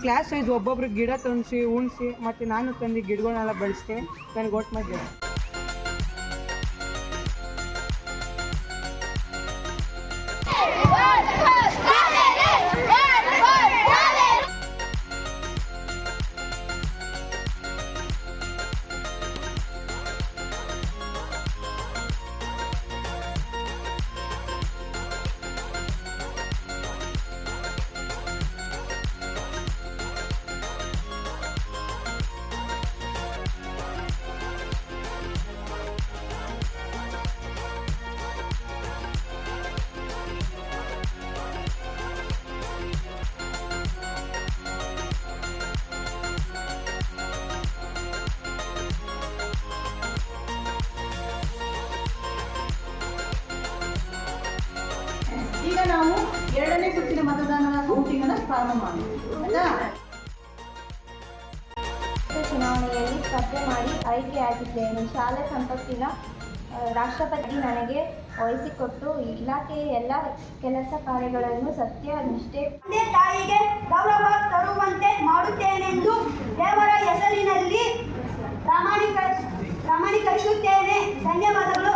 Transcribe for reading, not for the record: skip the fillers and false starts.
Class wise ಒಬ್ಬೊಬ್ರು ಗಿಡ ತಂದಿಸಿ ಉಣಿಸಿ ಮತ್ತು ನಾನು ತಂದು ಗಿಡಗಳನ್ನೆಲ್ಲ ಬೆಳೆಸ್ತೆ. ನನಗೆ ಓಟ್ ಮಾಡಿ. ಈಗ ನಾವು 2ನೇ ಸುತ್ತಿನ ಮತದಾನದ ಕೌಂಟಿಂಗ್ ಅನ್ನು ಪ್ರಾರಂಭ ಮಾಡಿದ್ವಿ. ಚುನಾವಣೆಯಲ್ಲಿ ಸ್ಪರ್ಧೆ ಮಾಡಿ ಆಯ್ಕೆಯಾಗಿದ್ದೇನೆ. ಶಾಲೆ ಸಂಪತ್ತಿನ ರಾಷ್ಟ್ರಪತಿ ನನಗೆ ವಹಿಸಿಕೊಟ್ಟು ಇಲಾಖೆಯ ಎಲ್ಲ ಕೆಲಸ ಕಾರ್ಯಗಳನ್ನು ಸತ್ಯ ನಿಷ್ಠೆ ತಂದೆ ತಾಯಿಗೆ ಗೌರವ ತರುವಂತೆ ಮಾಡುತ್ತೇನೆಂದು ದೇವರ ಹೆಸರಿನಲ್ಲಿ ಪ್ರಾಮಾಣೀಕರಿಸುತ್ತೇನೆ. ಧನ್ಯವಾದಗಳು.